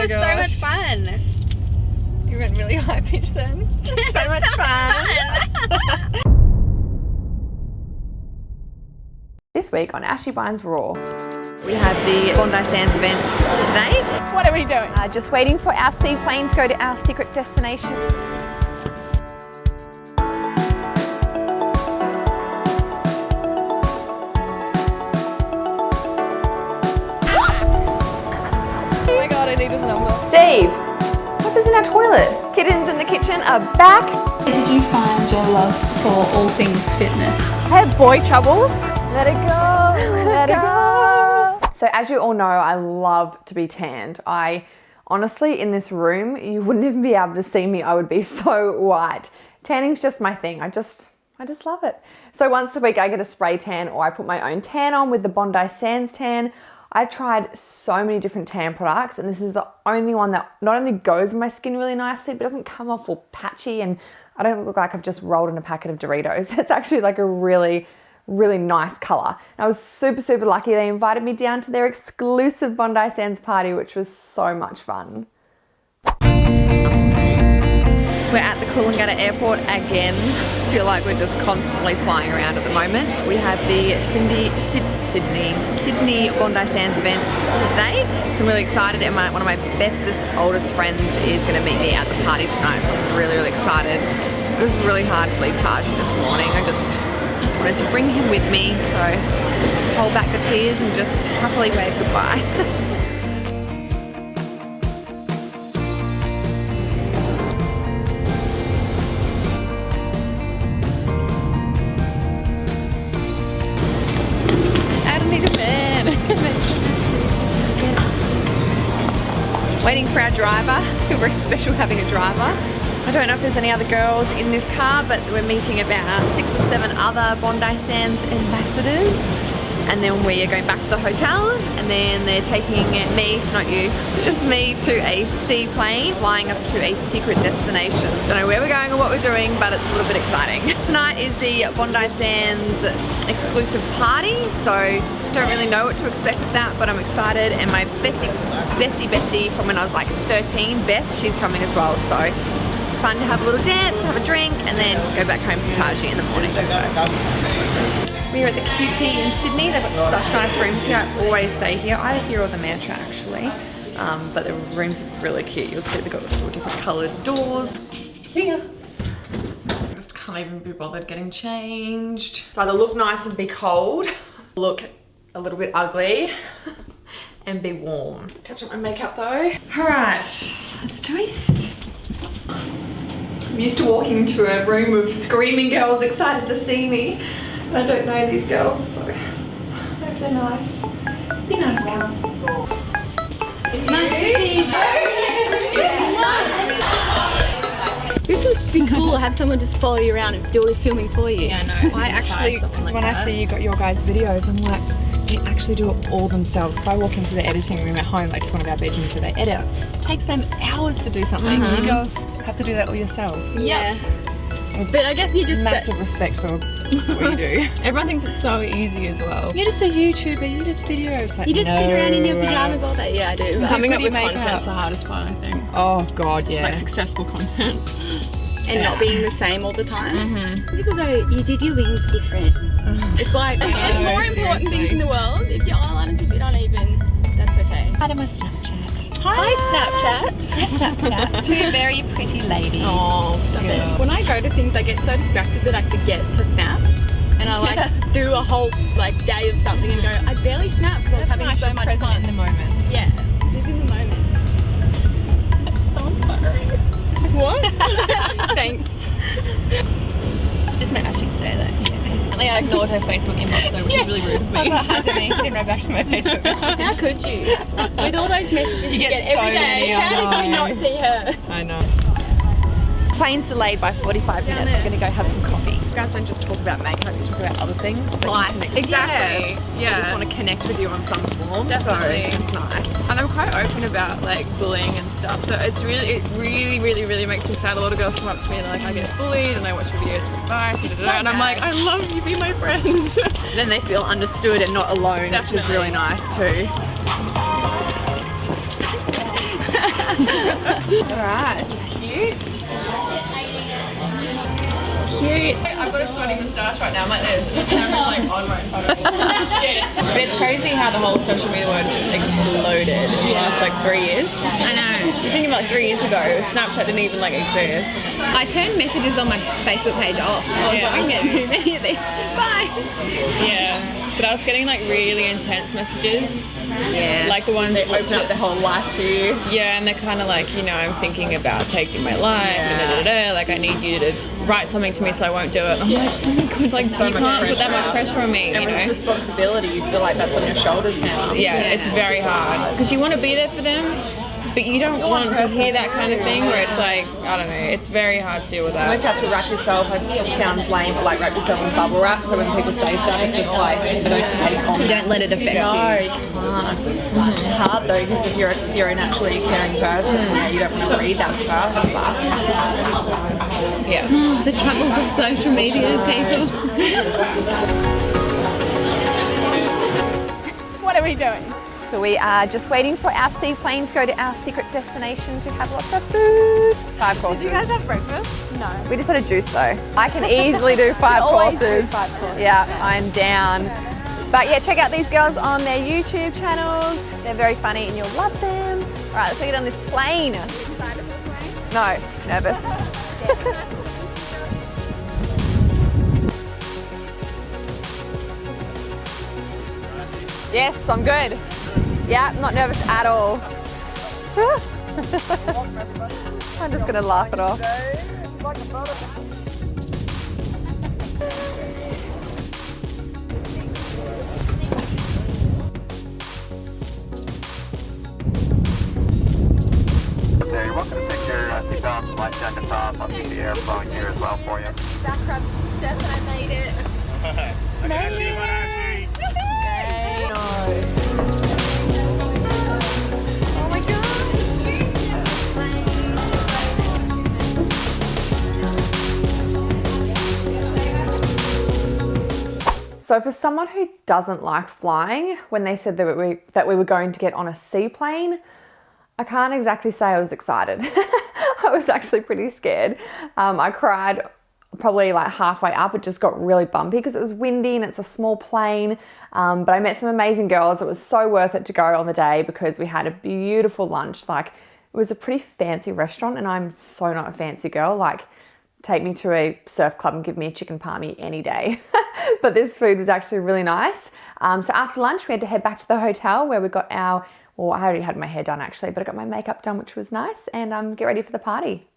was so much fun. You went really high pitched then. So much fun. This week on Ashy Binds Raw, We have the Bondi Sands event today. what are we doing? Just waiting for our seaplane to go to our secret destination. Oh my god, I need his number. Dave, what's this in our toilet? Kittens in the kitchen are back. Where did you find your love for all things fitness? I have boy troubles. Let it go, let it go. So as you all know, I love to be tanned. I honestly, in this room, you wouldn't even be able to see me. I would be so white. Tanning's just my thing. I just love it. So once a week I get a spray tan or I put my own tan on with the Bondi Sands tan. I've tried so many different tan products and this is the only one that not only goes with my skin really nicely, but doesn't come off all patchy and I don't look like I've just rolled in a packet of Doritos. It's actually like a really nice color. And I was super lucky. They invited me down to their exclusive Bondi Sands party, which was so much fun. We're at the Coolangatta airport again. I feel like we're just constantly flying around at the moment. We have the Sydney Bondi Sands event today. So I'm really excited and one of my bestest, oldest friends is going to meet me at the party tonight. So I'm really excited. It was really hard to leave Taji this morning. I just wanted to bring him with me. So to hold back the tears and just happily wave goodbye. Waiting for our driver. I feel very special having a driver. I don't know if there's any other girls in this car, but we're meeting about 6 or 7 other Bondi Sands ambassadors. And then we are going back to the hotel and then they're taking me, not you, just me to a seaplane, flying us to a secret destination. Don't know where we're going or what we're doing, but it's a little bit exciting. Tonight is the Bondi Sands exclusive party, so don't really know what to expect with that, but I'm excited. And my bestie from when I was like 13, Beth, she's coming as well, so fun to have a little dance, have a drink, and then go back home to Taji in the morning. So. We're at the QT in Sydney. They've got such nice rooms here. I always stay here, either here or the Mantra actually. But the rooms are really cute. You'll see they've got different coloured doors. See ya. I just can't even be bothered getting changed. So either look nice and be cold, look a little bit ugly and be warm. Touch up my makeup though. All right, let's do this. I'm used to walking into a room of screaming girls excited to see me. I don't know these girls, so I hope they're nice. Be nice, girls. Nice to see you. This would be cool to have someone just follow you around and do all the filming for you. Yeah, I know. I actually, because when I see you got your guys' videos, I'm like, they actually do it all themselves. If I walk into the editing room at home, like just one of our bedrooms where they edit, it takes them hours to do something. You girls have to do that all yourselves. Yeah. But I guess you just... Massive respect for what you do. Everyone thinks it's so easy as well. You're just a YouTuber, you just video. It's like, You just sit around in your no. pajamas all day. Yeah, I do. Coming up with makeup. content's the hardest part, I think. Oh god, yeah. Like successful content. And not being the same all the time. People go, you did your wings different. It's like, there's more important things in the world. If your eyeliner's a bit uneven, that's okay. Hi to my Snapchat. Hi Snapchat. Hi Snapchat. Two very pretty ladies. Oh, Stop it. When I go to things, I get so distracted that I forget to snap. And I like do a whole like day of something and go, I barely snap because I was having so much fun. in the moment. Yeah, live in the moment. Someone's photoing. What? Thanks. Just met Ashy today though. I ignored her Facebook inbox though, which is really rude of me. Hi to me. Didn't write back to my Facebook. How could you? With all those messages you get so every day, many, I how did you know. not see her? I know. Plane's delayed by 45 minutes. We're gonna go have some coffee. You guys don't just talk about makeup, you talk about other things. Life. Exactly. Yeah. I just want to connect with you on some form. Definitely. So it's nice. And I'm quite open about like bullying and stuff, so it really makes me sad. A lot of girls come up to me like, I get bullied and I watch your videos for advice and I'm like, I love you, be my friend. Then they feel understood and not alone, which is really nice too. Alright, this is cute. Cute. I've got a sweaty moustache right now. I'm like this. And the camera's like on right in front of me. Shit. But it's crazy how the whole social media world has just exploded in the last like 3 years. I know. You think about 3 years ago, Snapchat didn't even like exist. I turned messages on my Facebook page off. I was Yeah, like, I'm me getting too. too many of these. Bye. Yeah. But I was getting like really intense messages. Yeah. Like the ones They open up their whole life to you. yeah, and they're kind of like, you know, I'm thinking about taking my life, and da, da, da, da. Like I need you to write something to me so I won't do it. I'm like, oh my god, like So you much can't put that much pressure. pressure on me, And you with know? responsibility, you feel like that's on your shoulders now. Yeah, it's very hard because you want to be there for them, but you don't want to hear that kind of thing where it's like, I don't know, it's very hard to deal with You almost that. have to wrap yourself, it sounds lame, but like wrap yourself in bubble wrap so when people say stuff, it's just like, they don't take on. You don't let it affect No, you. you can't. It's hard though, because if you're a naturally caring person, you don't want to read that stuff. But Yeah. The troubles of social media, people. What are we doing? So we are just waiting for our seaplane to go to our secret destination to have lots of food. 5 courses. Did you guys have breakfast? No. We just had a juice though. I can easily do 5 always do courses. 5 courses. Yeah, I'm down. But yeah, check out these girls on their YouTube channels. They're very funny and you'll love them. All right, let's get on this plane. No, nervous. Yes, I'm good. Yeah, not nervous at all. I'm just gonna laugh it off. You're welcome to take your seatbelts and life jackets off. I'll keep the air flowing here as well for you. Back rubs from Steph and I made it. Oh my god. So for someone who doesn't like flying, when they said that we were going to get on a seaplane, I can't exactly say I was excited. I was actually pretty scared. I cried probably like halfway up. It just got really bumpy because it was windy and it's a small plane. But I met some amazing girls. It was so worth it to go on the day because we had a beautiful lunch. Like it was a pretty fancy restaurant and I'm so not a fancy girl. Like take me to a surf club and give me a chicken palmy any day. But this food was actually really nice. So after lunch, we had to head back to the hotel where we got our, well, I already had my hair done actually, but I got my makeup done, which was nice, and get ready for the party.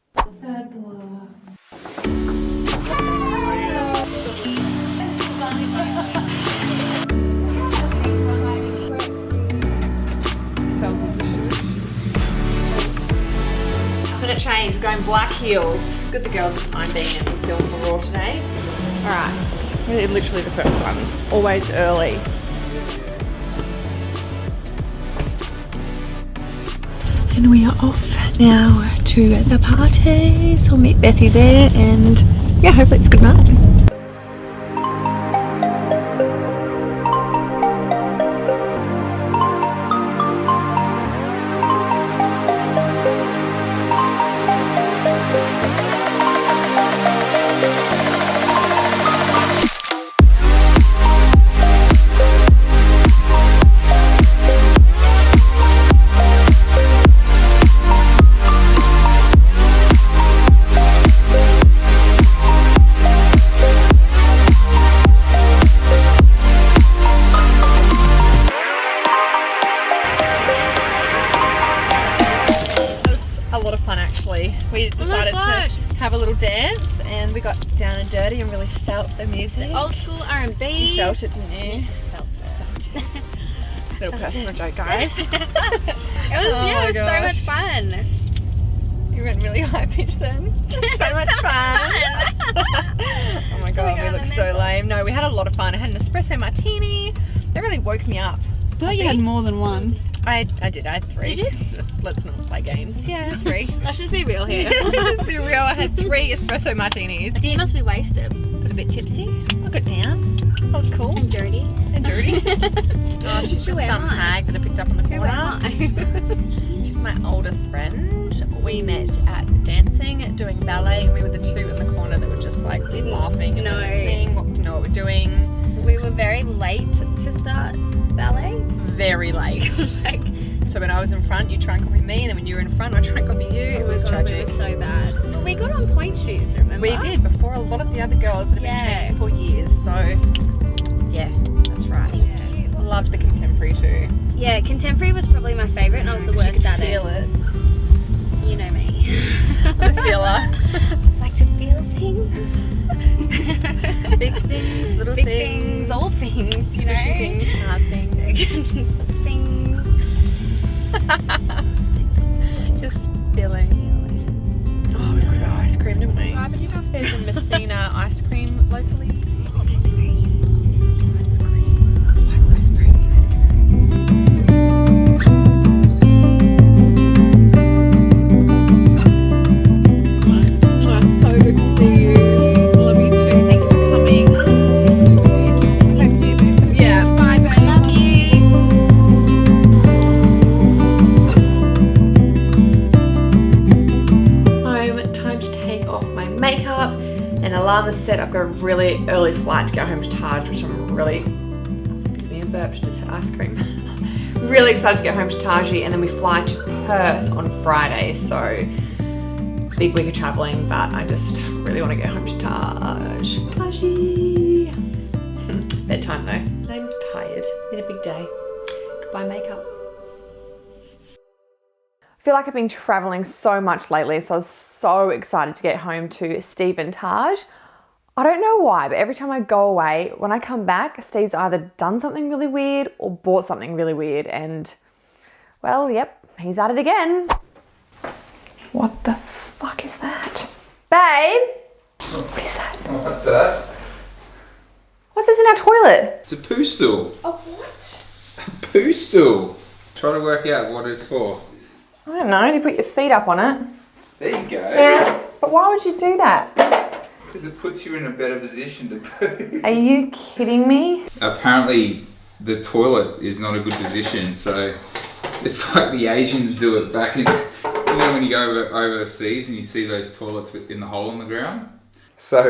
Minute change, we're going black heels. It's good the girls aren't being in film for Raw today. All right, we're literally the first ones, always early. And we are off now to the party. So I'll meet Bethy there and yeah, hopefully it's a good night. A lot of fun actually. We decided to have a little dance and we got down and dirty and really felt the music. Old school R&B. You felt it, didn't you? Felt it. Little personal joke, guys. It was, Oh yeah, my it was so gosh. much fun. You went really high pitched then. So much fun. Oh my god, we look so lame. No, we had a lot of fun. I had an espresso martini. That really woke me up. I thought you had more than one. I did. I had 3. Did you? Let's not play games. Yeah, I had 3. Let's just be real here. Let's just be real. I had 3 espresso martinis. You must be wasted. Got a bit tipsy. I got down. That was cool. And dirty. And dirty. Oh, she's just Who am some I? hag that I picked up on the corner. Who am I? She's is my oldest friend. We met at dancing, doing ballet, and we were the two in the corner that were just like laughing and listening, wanting to know what we're doing. We were very late to start ballet. Very late. So when I was in front, you try and copy me, and then when you were in front, I try and copy you. It was tragic. It was so bad. But we got on point shoes, remember? We did, before a lot of the other girls that have been training for years. So yeah, that's right. Yeah. Loved the contemporary too. Yeah, contemporary was probably my favourite, and I was the worst at it. Feel it. You know me. The feeler. Just like to feel things. Big things, little Big things, all things, you know. squishy things, hard things. Some things. Just feeling. Oh, we got ice cream, didn't we? But do you know if there's a Messina ice cream locally? So good to see you. Love you too. Thank you for coming. Yeah, bye, babe. Love you. Home, time to take off my makeup. An alarm is set. I've got a really early flight to go home to Taj, which I'm really, excuse me, I burped, just had ice cream. Really excited to get home to Taji, and then we fly to Perth on Friday, so big week of travelling, but I just really want to get home to Taji. Bedtime though, and I'm tired. Been a big day. Goodbye makeup. I feel like I've been traveling so much lately, so I was so excited to get home to Steve and Taj. I don't know why, but every time I go away, when I come back, Steve's either done something really weird or bought something really weird, and well, yep, he's at it again. What the fuck is that? Babe? What is that? What's that? What's this in our toilet? It's a poo stool. A what? A poo stool. Try to work out what it's for. I don't know, you put your feet up on it. There you go. Yeah. But why would you do that? Because it puts you in a better position to poo. Are you kidding me? Apparently the toilet is not a good position, so it's like the Asians do it back in, you know when you go overseas and you see those toilets in the hole in the ground? So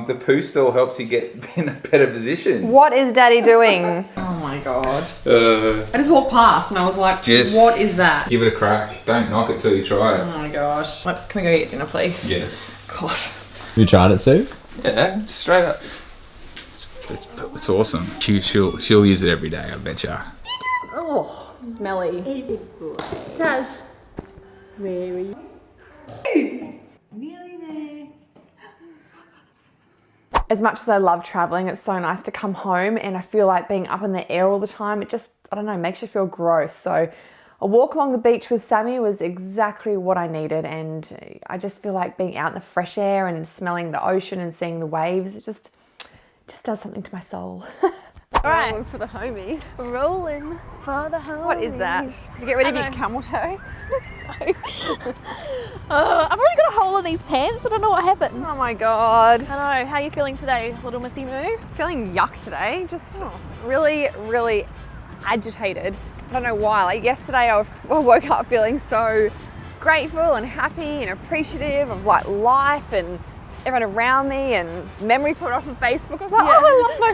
the poo stool helps you get in a better position. What is Daddy doing? Oh my god. I I just walked past and I was like, Just- what is that? Give it a crack. Don't knock it till you try Oh it. my gosh. Can we go eat dinner, please? Yes. God. Have you tried it, Steve? Yeah, straight up. It's awesome. She'll use it every day, I bet ya. Oh, smelly. Easy boy. Taj. Where are you? As much as I love traveling, it's so nice to come home, and I feel like being up in the air all the time, it just, I don't know, makes you feel gross. So a walk along the beach with Sammy was exactly what I needed, and I just feel like being out in the fresh air and smelling the ocean and seeing the waves, it just does something to my soul. All right, For the homies. Rolling for the home. what is that? Did you get rid of your camel toe? I've already got a hole in these pants. I don't know what happened. Oh my God. I know. How are you feeling today, little Missy Moo? Feeling yuck today, just really, really agitated. I don't know why. Like yesterday, I woke up feeling so grateful and happy and appreciative of like life and everyone around me, and memories put off on Facebook. I was like, oh, I love my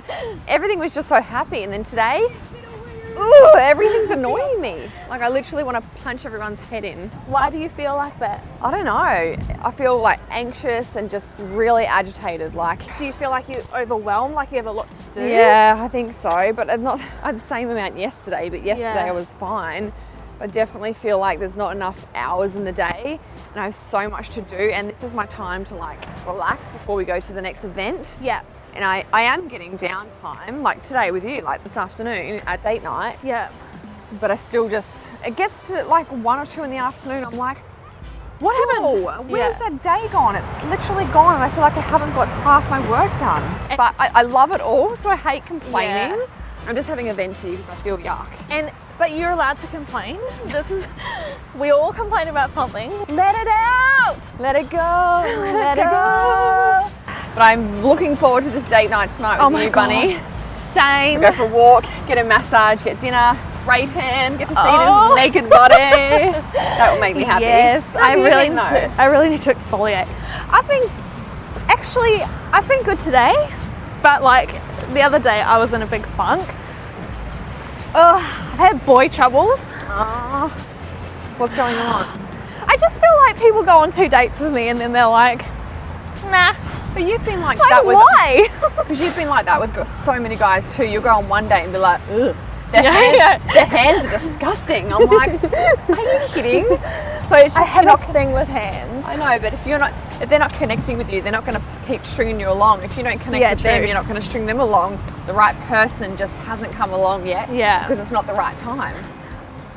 friends, and everything was just so happy. And then today, ooh, everything's annoying me. Like I literally want to punch everyone's head in. Why do you feel like that? I don't know. I feel like anxious and just really agitated. Like, Do you feel like you're overwhelmed, like you have a lot to do? yeah, I think so. But it's not I had the same amount yesterday, but yesterday Yeah. I was fine. I definitely feel like there's not enough hours in the day and I have so much to do, and this is my time to like relax before we go to the next event. Yeah. And I am getting downtime, like today with you, like this afternoon at date night, Yeah. but I still just, it gets to like 1 or 2 in the afternoon, I'm like, what happened? Where's that day gone? It's literally gone, and I feel like I haven't got half my work done. But I love it all, so I hate complaining. Yeah. I'm just having a vent to you because I feel yuck. But you're allowed to complain. We all complain about something. Let it out. Let it go, let it go. But I'm looking forward to this date night tonight with you, Bunny. Same. Go for a walk, get a massage, get dinner, spray tan, get to see Oh. his naked body. That will make me happy. Yes, How have you been, though? I really need to exfoliate. I've been good today, but like the other day I was in a big funk. Oh, I've had boy troubles. Oh, what's going on? I just feel like people go on 2 dates with me and then they're like, nah. But you've been like Like, that with why? because you've been like that with so many guys too. You'll go on one date and be like, ugh, their Yeah. hands are disgusting. I'm like, are you kidding? So it's I just have you're a not. thing with hands. I know, but if they're not connecting with you, they're not going to keep stringing you along. If you don't connect Yeah, with them, true. you're not going to string them along. The right person just hasn't come along yet. Yeah. Because it's not the right time.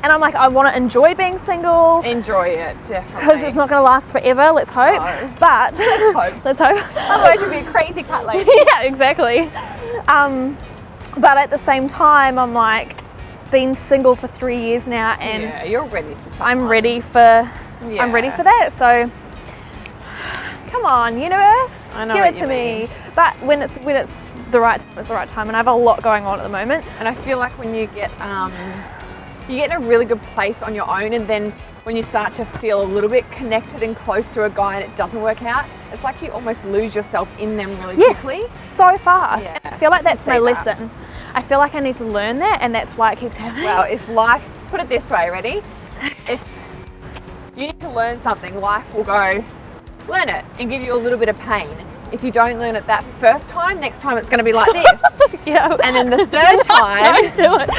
And I'm like, I want to enjoy being single Enjoy it, definitely. because it's not going to last forever. Let's hope. No. But hope. let's hope. Otherwise, you'll be a crazy cut lady. Yeah, exactly. But at the same time, I'm like, been single for 3 years now, and Yeah, you're ready for something. I'm ready for that. So come on, universe, I know give what it you to me. But when it's the right time, it's the right time, and I have a lot going on at the moment. And I feel like when you get in a really good place on your own, and then when you start to feel a little bit connected and close to a guy and it doesn't work out, it's like you almost lose yourself in them really quickly. So fast. Yeah, I feel like that's my see that. lesson. I feel like I need to learn that, and that's why it keeps happening. Well, if life, put it this way, ready? If you need to learn something, life will go, learn it and give you a little bit of pain. If you don't learn it that first time, next time it's going to be like this. Yeah. And then the third time, Don't do it.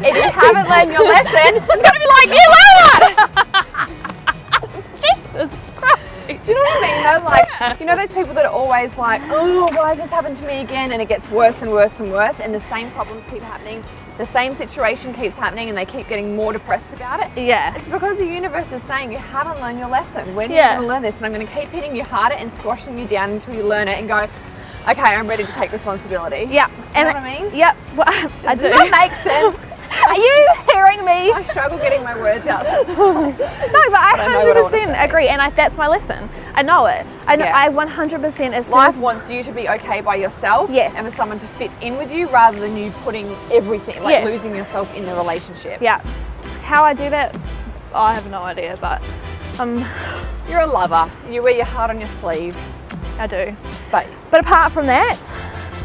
if you haven't learned your lesson, it's going to be like, you learn it! Jesus Christ. Do you know what I mean? Though? Like, you know those people that are always like, oh, why has this happened to me again? And it gets worse and worse and worse, and the same problems keep happening, the same situation keeps happening, and they keep getting more depressed about it. Yeah. It's because the universe is saying you haven't learned your lesson. When are Yeah. you going to learn this? And I'm going to keep hitting you harder and squashing you down until you learn it and go, okay, I'm ready to take responsibility. Yeah. You know what I mean? Yep. Well, I do. Does that make sense? Are you hearing me? I struggle getting my words out. No, but I know what I wanna 100% say. agree, and that's my lesson. I know it. I know, Yeah. I 100% as soon Life as wants you to be okay by yourself, Yes. and for someone to fit in with you rather than you putting everything, like Yes. losing yourself in the relationship. yeah. How I do that, I have no idea, but You're a lover. You wear your heart on your sleeve. I do. But But apart from that,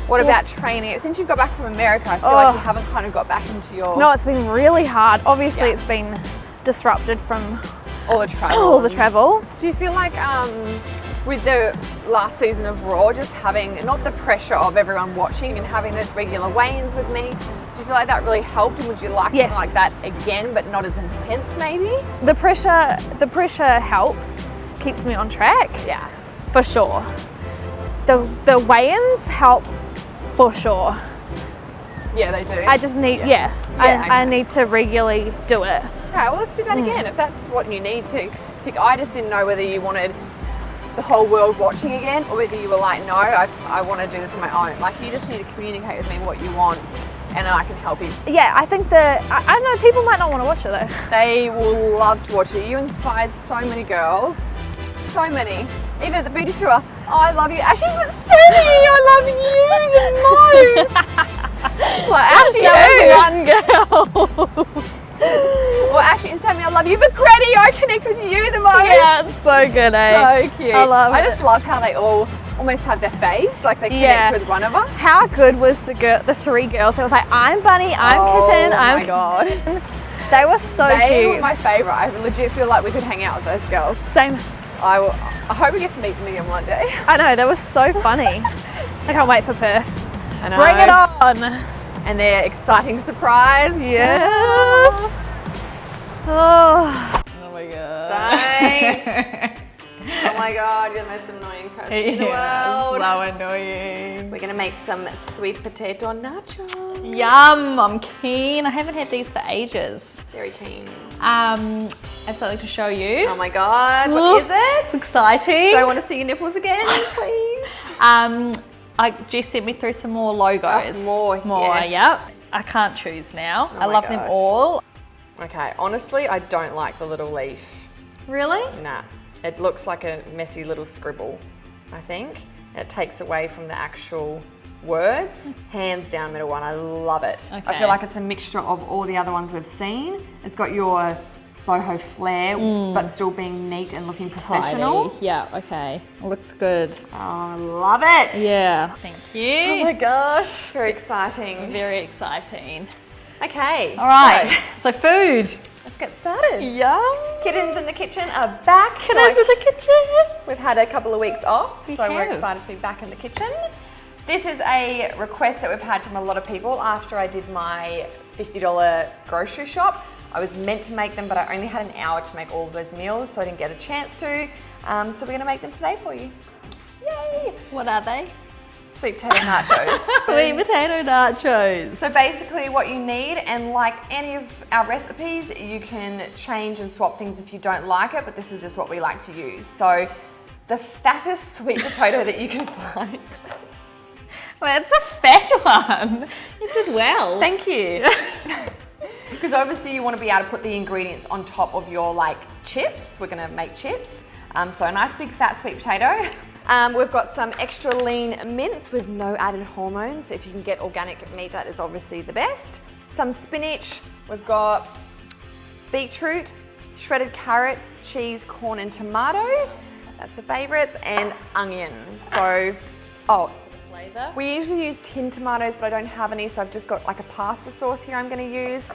what about training? Since you've got back from America, I feel like you haven't kind of got back into your no, it's been really hard. Obviously, Yeah. it's been disrupted from all the travel. all the travel. Do you feel like with the last season of Raw, just having not the pressure of everyone watching and having those regular weigh-ins with me, do you feel like that really helped? And would you like Yes. something like that again, but not as intense maybe? The pressure helps, keeps me on track. Yeah. For sure. The weigh-ins help for sure. Yeah, they do. I just need, Yeah, I okay. need to regularly do it. Okay, well let's do that again if that's what you need to. I just didn't know whether you wanted the whole world watching again or whether you were like, no, I want to do this on my own. Like you just need to communicate with me what you want and I can help you. Yeah, I think I know people might not want to watch it though. They will love to watch it. You inspired so many girls. So many. Even at the beauty tour. Oh, I love you. Ashy, but Sunny, I love you the most. Like, Ashy, That was one girl. Well, Ashley and Sammy, I love you, but Gretty, I connect with you the most. Yeah, it's so good, eh? So cute. I love I it. just love how they all almost have their face, like they connect Yeah. with one of us. How good was the 3 girls? It was like, I'm Bunny, I'm Kitten, Oh I'm my god. They were so They were cute. my favourite. I legit feel like we could hang out with those girls. Same. I hope we get to meet them again one day. I know, they were so funny. I can't wait for Perth. I know. Bring it on. And their exciting surprise. Yes. Oh. Oh my god. Thanks. Oh my god, you're the most annoying person in the world. So annoying. We're gonna make some sweet potato nachos. Yum, I'm keen. I haven't had these for ages. Very keen. I have something to show you. Oh my god, what is It's it? exciting. Do I want to see your nipples again, please? Jess sent me through some more logos. More, yes. Yep. I can't choose now. I my love them gosh. all. Okay, honestly, I don't like the little leaf. Really? Nah, it looks like a messy little scribble, I think. It takes away from the actual words, hands down middle one. I love it. I Okay. feel like it's a mixture of all the other ones we've seen. It's got your boho flair, but still being neat and looking professional. Tidy. Yeah, okay. Looks good. Oh, I love it. Yeah. Thank Oh you. my gosh, very exciting. Very exciting. Okay. All right, so food. Let's get started. Yum. Kittens in the kitchen are back. Kittens in the kitchen. We've had a couple of weeks off, so we're have. excited to be back in the kitchen. This is a request that we've had from a lot of people after I did my $50 grocery shop. I was meant to make them, but I only had an hour to make all of those meals, so I didn't get a chance to. So we're gonna make them today for you. Yay! What are they? Sweet potato nachos. Sweet potato nachos. So basically what you need, and like any of our recipes, you can change and swap things if you don't like it, but this is just what we like to use. So the fattest sweet potato that you can find. Well, it's a fat one. You did well. Thank you. Because obviously you want to be able to put the ingredients on top of your like chips. We're going to make chips. So a nice big fat sweet potato. We've got some extra lean mince with no added hormones. If you can get organic meat, that is obviously the best. Some spinach. We've got beetroot, shredded carrot, cheese, corn and tomato. That's the favourites. And onion. So, Flavor. we usually use tin tomatoes, but I don't have any, so I've just got like a pasta sauce here I'm going to use,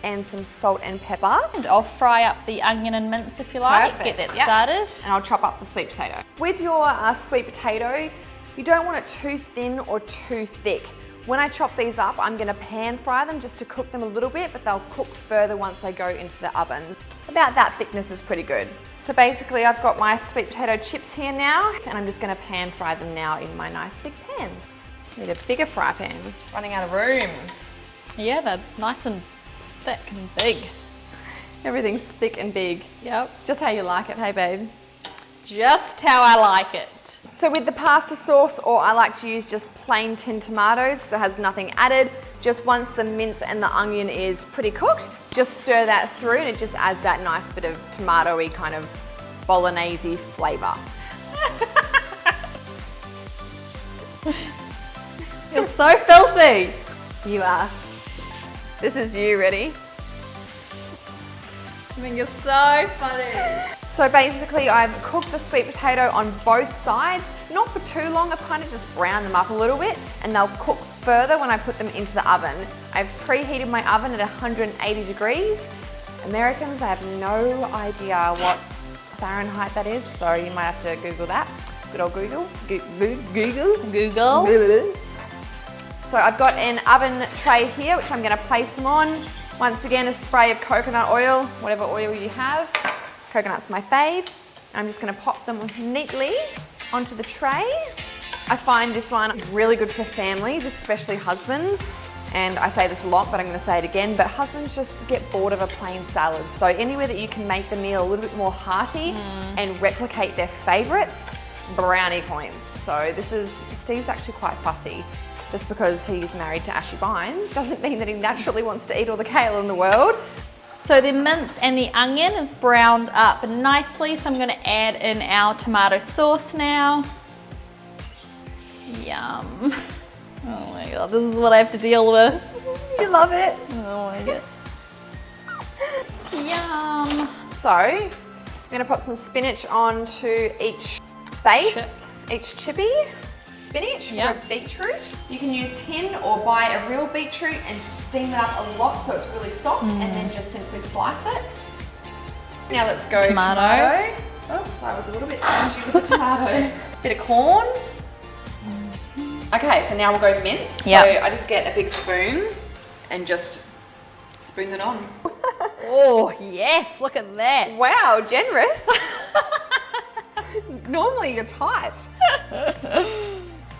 and some salt and pepper. And I'll fry up the onion and mince if you like. Perfect, Get that yep. started. And I'll chop up the sweet potato. With your sweet potato, you don't want it too thin or too thick. When I chop these up, I'm going to pan fry them just to cook them a little bit, but they'll cook further once they go into the oven. About that thickness is pretty good. So basically I've got my sweet potato chips here now, and I'm just going to pan fry them now in my nice big pan. Need a bigger fry pan. Running out of room. Yeah, they're nice and thick and big. Everything's thick and big. Yep. Just how you like it, hey babe? Just how I like it. So with the pasta sauce, or I like to use just plain tin tomatoes because it has nothing added. Just once the mince and the onion is pretty cooked, just stir that through and it just adds that nice bit of tomatoey kind of bolognese flavour. You're so filthy. You are. This is you, ready? I think you're so funny. So basically I've cooked the sweet potato on both sides, not for too long, I've kind of just browned them up a little bit, and they'll cook further when I put them into the oven. I've preheated my oven at 180 degrees. Americans, I have no idea what Fahrenheit that is, so you might have to Google that. Good old Google. Google. So I've got an oven tray here, which I'm going to place them on. Once again, a spray of coconut oil, whatever oil you have. Coconut's my fave. I'm just going to pop them neatly onto the tray. I find this one really good for families, especially husbands. And I say this a lot, but I'm going to say it again, but husbands just get bored of a plain salad. So anywhere that you can make the meal a little bit more hearty and replicate their favorites, brownie points. So Steve's actually quite fussy. Just because he's married to Ashy Bynes doesn't mean that he naturally wants to eat all the kale in the world. So the mince and the onion is browned up nicely, so I'm going to add in our tomato sauce now. Yum. Oh my god, this is what I have to deal with. You love it. Oh my god. Yum. So I'm going to pop some spinach onto each base, each chippy. Spinach Yep. for beetroot. You can use tin or buy a real beetroot and steam it up a lot so it's really soft, and then just simply slice it. Now let's go tomato. Oops, I was a little bit stingy with the tomato. Bit of corn. Okay, so now we'll go mince. Yep. So I just get a big spoon and just spoon it on. Oh yes, look at that. Wow, generous. Normally you're tight.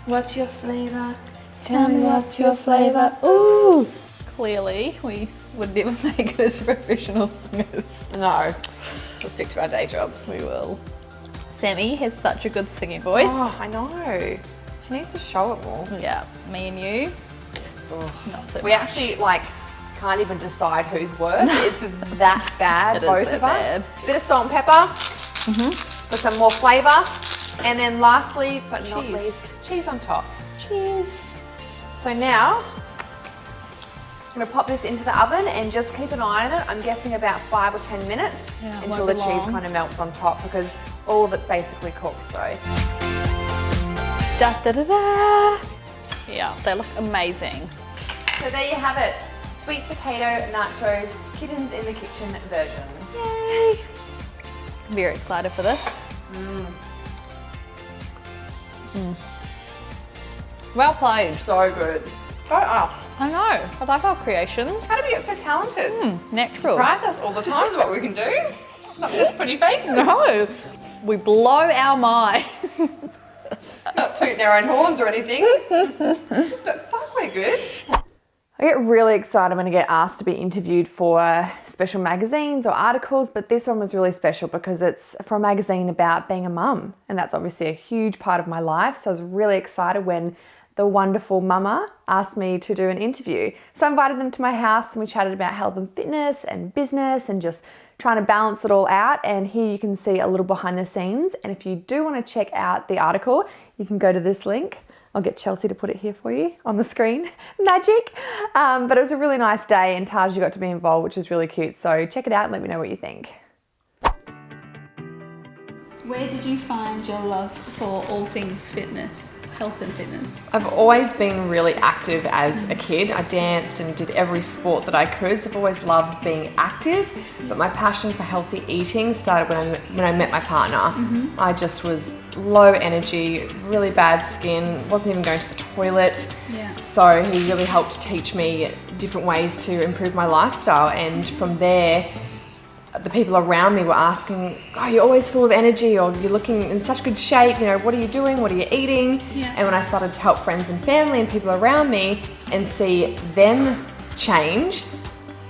What's your flavour? Tell me what's your flavour. Ooh. Clearly, we would never make it as professional singers. No, we'll stick to our day jobs. We will. Sammy has such a good singing voice. Oh, I know. She needs to show it more. Yeah, me and you. Not so We much. actually can't even decide who's worse. It's that bad, It is both that of us. bad. Bit of salt and pepper for some more flavour. And then lastly, but not Cheese. least, cheese on top. Cheese. So now, I'm gonna pop this into the oven and just keep an eye on it. I'm guessing about 5 or 10 minutes until the cheese kind of melts on top because all of it's basically cooked, so. Da da da da. Yeah, they look amazing. So there you have it. Sweet potato nachos, kittens in the kitchen version. Yay! I'm very excited for this. Well played. So good. Go up. I know. I like our creations. How did we get so talented? Natural. Surprise us all the time with what we can do. Not just pretty faces. No. We blow our minds. Not tooting our own horns or anything. But fuck, we're good. I get really excited when I get asked to be interviewed for special magazines or articles, but this one was really special because it's for a magazine about being a mum, and that's obviously a huge part of my life. So I was really excited when the wonderful mama asked me to do an interview. So I invited them to my house and we chatted about health and fitness and business and just trying to balance it all out. And here you can see a little behind the scenes. And if you do want to check out the article, you can go to this link. I'll get Chelsea to put it here for you on the screen. Magic. But it was a really nice day and Taj, you got to be involved, which is really cute. So check it out and let me know what you think. Where did you find your love for all things fitness, health and fitness? I've always been really active as a kid. I danced and did every sport that I could. So I've always loved being active, but my passion for healthy eating started when I met my partner. I just was low energy, really bad skin, wasn't even going to the toilet. So he really helped teach me different ways to improve my lifestyle, and from there the people around me were asking, oh, you're always full of energy, or you're looking in such good shape, you know, what are you doing, what are you eating? And when I started to help friends and family and people around me and see them change,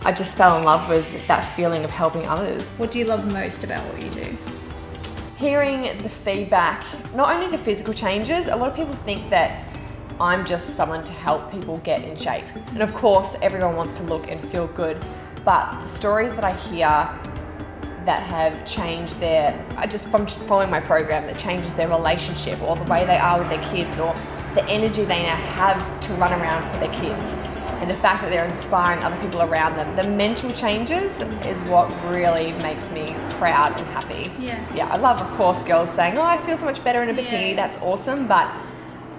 I just fell in love with that feeling of helping others. What do you love most about what you do? Hearing the feedback, not only the physical changes, a lot of people think that I'm just someone to help people get in shape. And of course, everyone wants to look and feel good, but the stories that I hear that have changed just from following my program, that changes their relationship or the way they are with their kids or the energy they now have to run around for their kids, and the fact that they're inspiring other people around them. The mental changes is what really makes me proud and happy. Yeah, I love, of course, girls saying, oh, I feel so much better in a bikini. That's awesome, but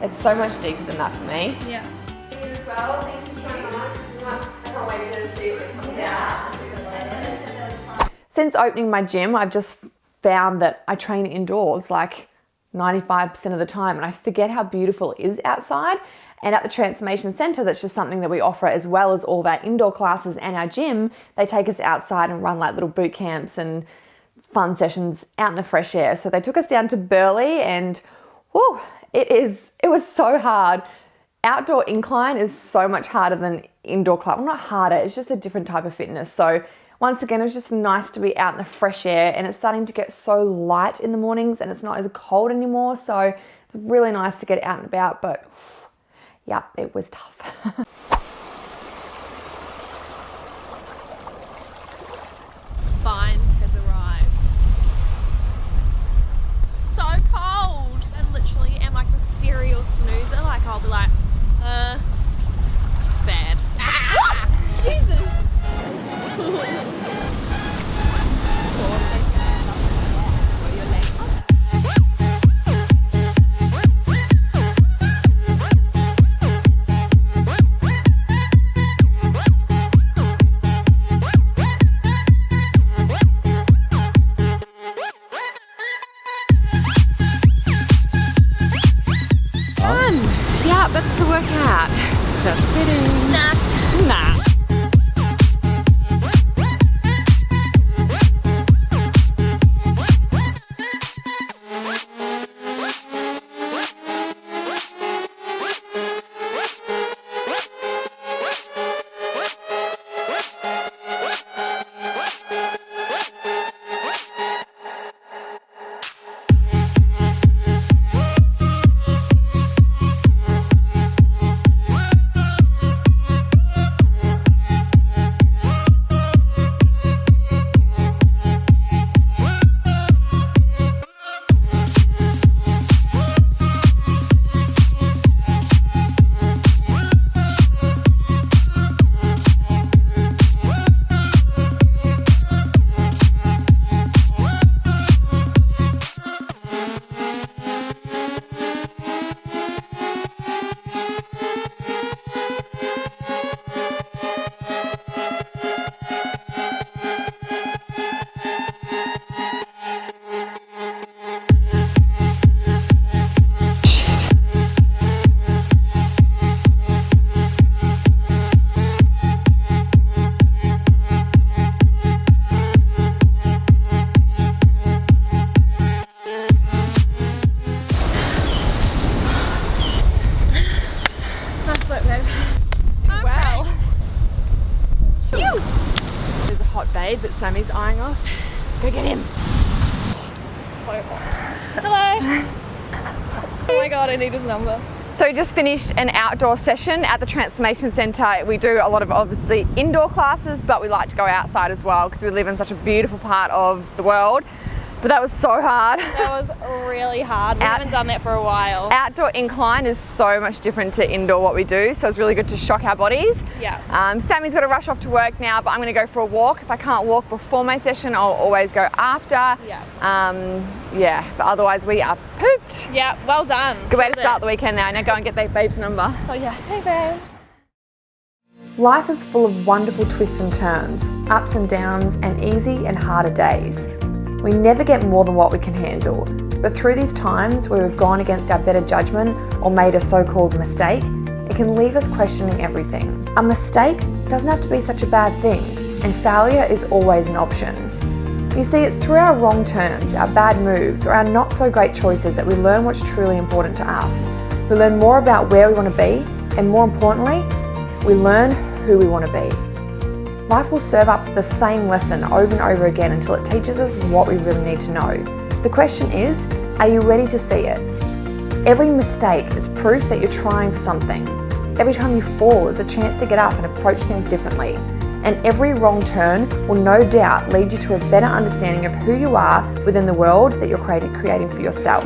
it's so much deeper than that for me. Yeah. You as well, thank you so much. I can't wait to see what it comes out. Since opening my gym, I've just found that I train indoors like 95% of the time, and I forget how beautiful it is outside. And at the Transformation Centre, that's just something that we offer, as well as all of our indoor classes and our gym. They take us outside and run like little boot camps and fun sessions out in the fresh air. So they took us down to Burleigh, and whew, it was so hard. Outdoor incline is so much harder than indoor climb. Well, not harder, it's just a different type of fitness. So once again, it was just nice to be out in the fresh air, and it's starting to get so light in the mornings and it's not as cold anymore. So it's really nice to get out and about, but yeah, it was tough. Fine has arrived. So cold. I literally am like a serial snoozer. Like I'll be like, it's bad. Ah! Jesus. Yeah, that's the workout. Just kidding. Nah. get him. So hot. Hello. Oh my god, I need his number. So we just finished an outdoor session at the Transformation Centre. We do a lot of obviously indoor classes, but we like to go outside as well because we live in such a beautiful part of the world. But that was so hard. That was really hard. We haven't done that for a while. Outdoor incline is so much different to indoor what we do, so it's really good to shock our bodies. Yeah. Sammy's got to rush off to work now, but I'm going to go for a walk. If I can't walk before my session, I'll always go after. Yeah. Yeah, but otherwise we are pooped. Yeah, well done. Good way to start the weekend now. Now go and get that babe's number. Oh yeah. Hey babe. Life is full of wonderful twists and turns, ups and downs, and easy and harder days. We never get more than what we can handle, but through these times where we've gone against our better judgment or made a so-called mistake, it can leave us questioning everything. A mistake doesn't have to be such a bad thing, and failure is always an option. You see, it's through our wrong turns, our bad moves, or our not so great choices that we learn what's truly important to us. We learn more about where we want to be, and more importantly, we learn who we want to be. Life will serve up the same lesson over and over again until it teaches us what we really need to know. The question is, are you ready to see it? Every mistake is proof that you're trying for something. Every time you fall is a chance to get up and approach things differently. And every wrong turn will no doubt lead you to a better understanding of who you are within the world that you're creating for yourself.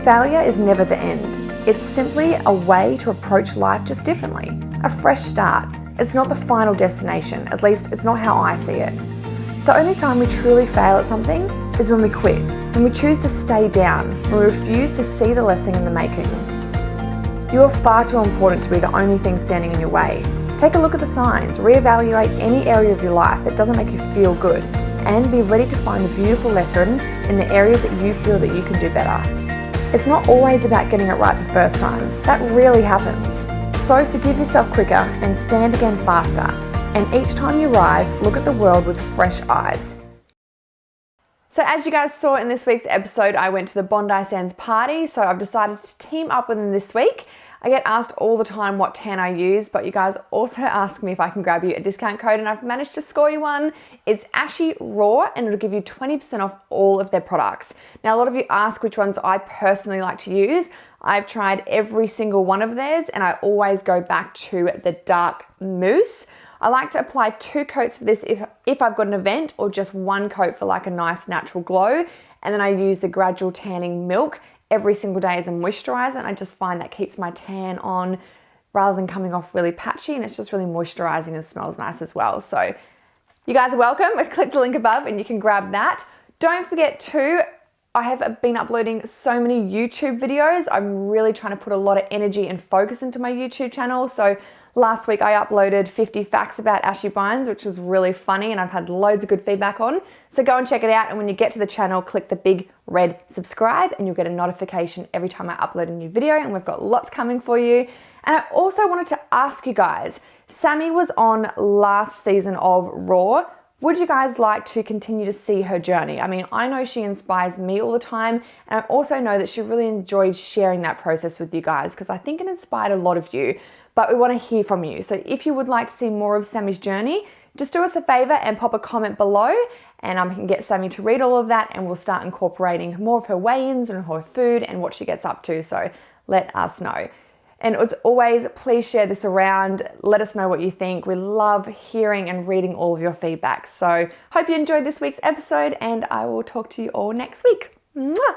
Failure is never the end. It's simply a way to approach life just differently. A fresh start. It's not the final destination, at least it's not how I see it. The only time we truly fail at something is when we quit, when we choose to stay down, when we refuse to see the lesson in the making. You are far too important to be the only thing standing in your way. Take a look at the signs, reevaluate any area of your life that doesn't make you feel good, and be ready to find the beautiful lesson in the areas that you feel that you can do better. It's not always about getting it right the first time. That rarely happens. So forgive yourself quicker and stand again faster. And each time you rise, look at the world with fresh eyes. So as you guys saw in this week's episode, I went to the Bondi Sands party, so I've decided to team up with them this week. I get asked all the time what tan I use, but you guys also ask me if I can grab you a discount code, and I've managed to score you one. It's Ashy Raw, and it'll give you 20% off all of their products. Now, a lot of you ask which ones I personally like to use. I've tried every single one of theirs, and I always go back to the dark mousse. I like to apply 2 coats for this if I've got an event, or just 1 coat for like a nice natural glow. And then I use the gradual tanning milk every single day as a moisturizer, and I just find that keeps my tan on rather than coming off really patchy, and it's just really moisturizing and smells nice as well. So you guys are welcome. Click the link above and you can grab that. Don't forget to, I have been uploading so many YouTube videos. I'm really trying to put a lot of energy and focus into my YouTube channel. So last week I uploaded 50 facts about Ashy Bynes, which was really funny and I've had loads of good feedback on. So go and check it out, and when you get to the channel, click the big red subscribe and you'll get a notification every time I upload a new video, and we've got lots coming for you. And I also wanted to ask you guys, Sammy was on last season of Raw. Would you guys like to continue to see her journey? I mean, I know she inspires me all the time, and I also know that she really enjoyed sharing that process with you guys because I think it inspired a lot of you, but we want to hear from you. So if you would like to see more of Sammy's journey, just do us a favor and pop a comment below, and I can get Sammy to read all of that, and we'll start incorporating more of her weigh-ins and her food and what she gets up to. So let us know. And as always, please share this around. Let us know what you think. We love hearing and reading all of your feedback. So hope you enjoyed this week's episode, and I will talk to you all next week. Mwah!